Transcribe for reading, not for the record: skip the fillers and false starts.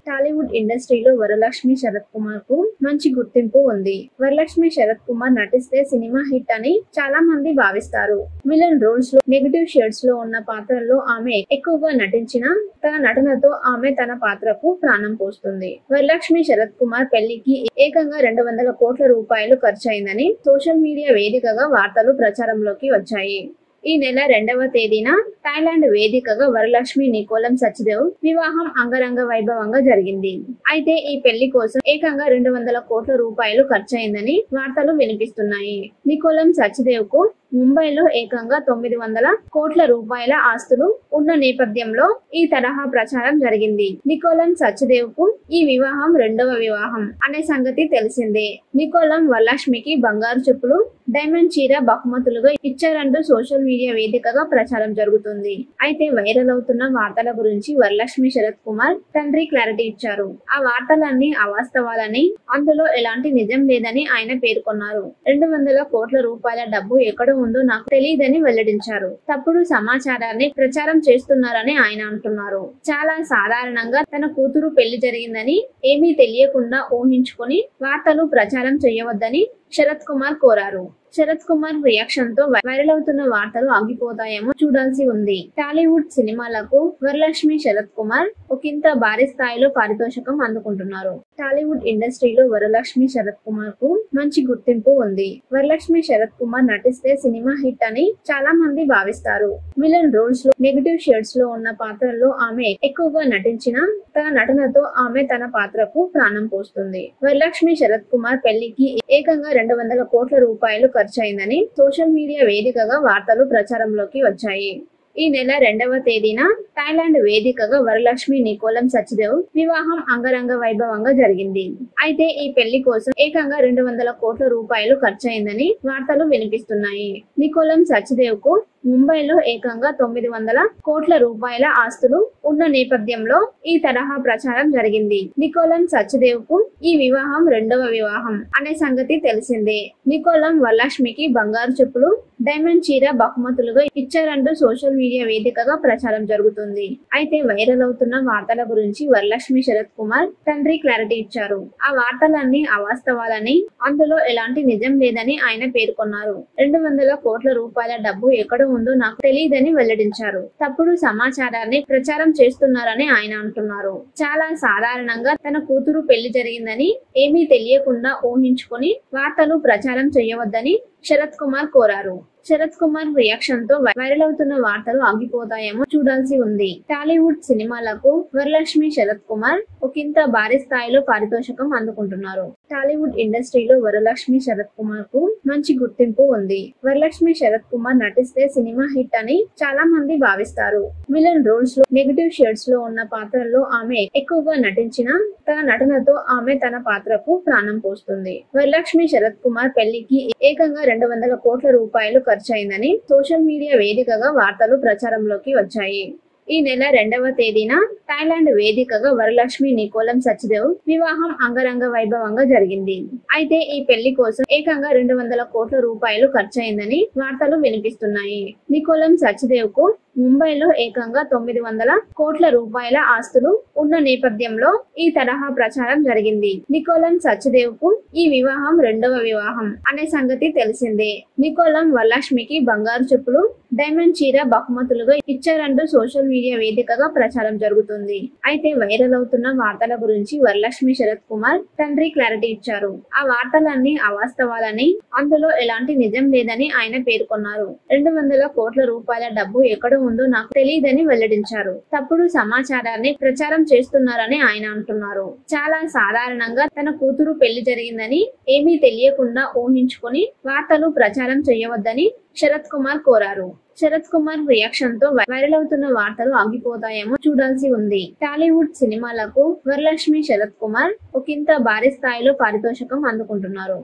టాలీవుడ్ ఇండస్ట్రీలో వరలక్ష్మి శరత్ కుమార్ కు మంచి గుర్తింపు ఉంది. వరలక్ష్మి శరత్ కుమార్ నటిస్తే సినిమా హిట్ అని చాలా మంది భావిస్తారు. విలన్ రోల్స్ లో, నెగటివ్ షేడ్స్ లో ఉన్న పాత్రల్లో ఆమె ఎక్కువగా నటించిన తన నటనతో ఆమె తన పాత్రకు ప్రాణం పోస్తుంది. వరలక్ష్మి శరత్ కుమార్ పెళ్లికి ఏకంగా 200 కోట్ల రూపాయలు ఖర్చయిందని సోషల్ మీడియా వేదికగా వార్తలు ప్రచారంలోకి వచ్చాయి. ఈ నెల 2వ తేదీన థాయిలాండ్ వేదికగా వరలక్ష్మి నికోలం సచ్దేవ్ వివాహం అంగరంగ వైభవంగా జరిగింది. అయితే ఈ పెళ్లి కోసం ఏకంగా 200 కోట్ల రూపాయలు ఖర్చయిందని వార్తలు వినిపిస్తున్నాయి. నికోలం సచ్దేవ్ కు ముంబైలో ఏకంగా 900 కోట్ల రూపాయల ఆస్తులు ఉన్న నేపథ్యంలో ఈ తరహా ప్రచారం జరిగింది. నికోలం సచ్దేవ్ కు ఈ వివాహం 2వ వివాహం అనే సంగతి తెలిసిందే. నికోలం వరలక్ష్మికి బంగారు చెప్పులు, డైమండ్ చీర బహుమతులుగా ఇచ్చారంటూ సోషల్ మీడియా వేదికగా ప్రచారం జరుగుతుంది. అయితే వైరల్ అవుతున్న వార్తల గురించి వరలక్ష్మి శరత్ కుమార్ తండ్రి క్లారిటీ ఇచ్చారు. ఆ వార్తలన్నీ అవాస్తవాలని, అందులో ఎలాంటి నిజం లేదని ఆయన పేర్కొన్నారు. 200 కోట్ల రూపాయల డబ్బు ఎక్కడ ఉందో నాకు తెలియదని వెల్లడించారు. తప్పుడు సమాచారాన్ని ప్రచారం చేస్తున్నారని ఆయన అంటున్నారు. చాలా సాధారణంగా తన కూతురు పెళ్లి జరిగిందని ఏమీ తెలియకుండా ఊహించుకొని వార్తలు ప్రచారం చేయవద్దని శరత్ కుమార్ కోరారు. శరత్ కుమార్ రియాక్షన్ తో వైరల్ అవుతున్న వార్తలు ఆగిపోతాయేమో చూడాల్సి ఉంది. టాలీవుడ్ సినిమాలకు వరలక్ష్మి శరత్ కుమార్ ఒకంత భారీ స్థాయిలో పారితోషికం అందుకుంటున్నారు. టాలీవుడ్ ఇండస్ట్రీలో వరలక్ష్మి శరత్ కుమార్ కు మంచి గుర్తింపు ఉంది. వరలక్ష్మి శరత్ కుమార్ నటిస్తే సినిమా హిట్ అని చాలా మంది భావిస్తారు. విలన్ రోల్స్ లో, నెగటివ్ షేడ్స్ లో ఉన్న పాత్రల్లో ఆమె ఎక్కువగా నటించిన తన నటనతో ఆమె తన పాత్రకు ప్రాణం పోస్తుంది. వరలక్ష్మి శరత్ కుమార్ పెళ్లికి ఏకంగా 200 కోట్ల రూపాయలు ఖర్చయిందని సోషల్ మీడియా వేదికగా వార్తలు ప్రచారంలోకి వచ్చాయి. ఈ నెల 2వ తేదీన థాయిలాండ్ వేదికగా వరలక్ష్మి నికోలం సచ్దేవ్ వివాహం అంగరంగ వైభవంగా జరిగింది. అయితే ఈ పెళ్లి కోసం ఏకంగా 200 కోట్ల రూపాయలు ఖర్చయిందని వార్తలు వినిపిస్తున్నాయి. నికోలం సచ్దేవ్ కు ముంబైలో ఏకంగా 900 కోట్ల రూపాయల ఆస్తులు ఉన్న నేపథ్యంలో ఈ తరహా ప్రచారం జరిగింది. నికోలం సచ్దేవ్ కు ఈ వివాహం 2వ వివాహం అనే సంగతి తెలిసిందే. నికోలం వరలక్ష్మికి బంగారు చెప్పులు, డైమండ్ చీర బహుమతులుగా ఇచ్చారంటూ సోషల్ మీడియా వేదికగా ప్రచారం జరుగుతుంది. అయితే వైరల్ అవుతున్న వార్తల గురించి వరలక్ష్మి శరత్ కుమార్ తండ్రి క్లారిటీ ఇచ్చారు. ఆ వార్తలన్నీ అవాస్తవాలని, అందులో ఎలాంటి నిజం లేదని ఆయన పేర్కొన్నారు. 200 కోట్ల రూపాయల డబ్బు ఎక్కడ ఉందో నాకు తెలియదని వెల్లడించారు. తప్పుడు సమాచారాన్ని ప్రచారం చేస్తున్నారని ఆయన అంటున్నారు. చాలా సాధారణంగా తన కూతురు పెళ్లి జరిగిందని ఏమీ తెలియకుండా ఊహించుకొని వార్తలు ప్రచారం చేయవద్దని శరత్ కుమార్ కోరారు. శరత్ కుమార్ రియాక్షన్ తో వైరల్ అవుతున్న వార్తలు ఆగిపోతాయేమో చూడాల్సి ఉంది. టాలీవుడ్ సినిమాలకు వరలక్ష్మి శరత్ కుమార్ ఒకంత భారీ స్థాయిలో పారితోషికం అందుకుంటున్నారు. టాలీవుడ్ ఇండస్ట్రీలో వరలక్ష్మి శరత్ కుమార్ కు మంచి గుర్తింపు ఉంది. వరలక్ష్మి శరత్ కుమార్ నటిస్తే సినిమా హిట్ అని చాలా మంది భావిస్తారు. విలన్ రోల్స్ లో, నెగటివ్ షేడ్స్ లో ఉన్న పాత్రల్లో ఆమె ఎక్కువగా నటించిన తన నటనతో ఆమె తన పాత్రకు ప్రాణం పోస్తుంది. వరలక్ష్మి శరత్ కుమార్ పెళ్లికి ఏకంగా 200 కోట్ల రూపాయలు ఖర్చయిందని సోషల్ మీడియా వేదికగా వార్తలు ప్రచారంలోకి వచ్చాయి. ఈ నెల 2వ తేదీన థాయిలాండ్ వేదికగా వరలక్ష్మి నికోలం సచ్దేవ్ వివాహం అంగరంగ వైభవంగా జరిగింది. అయితే ఈ పెళ్లి కోసం ఏకంగా 200 కోట్ల రూపాయలు ఖర్చయిందని వార్తలు వినిపిస్తున్నాయి. నికోలం సచ్దేవ్ కు ముంబైలో ఏకంగా 900 కోట్ల రూపాయల ఆస్తులు ఉన్న నేపథ్యంలో ఈ తరహా ప్రచారం జరిగింది. నికోలం సచ్దేవ్ కు ఈ వివాహం 2వ వివాహం అనే సంగతి తెలిసిందే. నికోలం వరలక్ష్మికి బంగారు చెప్పులు, డైమండ్ చీర బహుమతులుగా ఇచ్చారంటూ సోషల్ మీడియా వేదికగా ప్రచారం జరుగుతుంది. అయితే వైరల్ అవుతున్న వార్తల గురించి వరలక్ష్మి శరత్ కుమార్ తండ్రి క్లారిటీ ఇచ్చారు. ఆ వార్తలన్నీ అవాస్తవాలని, అందులో ఎలాంటి నిజం లేదని ఆయన పేర్కొన్నారు. 200 కోట్ల రూపాయల డబ్బు ఎక్కడ ఉందో నాకు తెలియదని వెల్లడించారు. తప్పుడు సమాచారాన్ని ప్రచారం చేస్తున్నారని ఆయన అంటున్నారు. చాలా సాధారణంగా తన కూతురు పెళ్లి జరిగిందని ఏమీ తెలియకుండా ఊహించుకొని వార్తలు ప్రచారం చేయవద్దని శరత్ కుమార్ కోరారు. శరత్ కుమార్ రియాక్షన్ తో వైరల్ అవుతున్న వార్తలు ఆగిపోతాయేమో చూడాల్సి ఉంది. టాలీవుడ్ సినిమాలకు వరలక్ష్మి శరత్ కుమార్ ఒకంత భారీ స్థాయిలో పారితోషికం అందుకుంటున్నారు.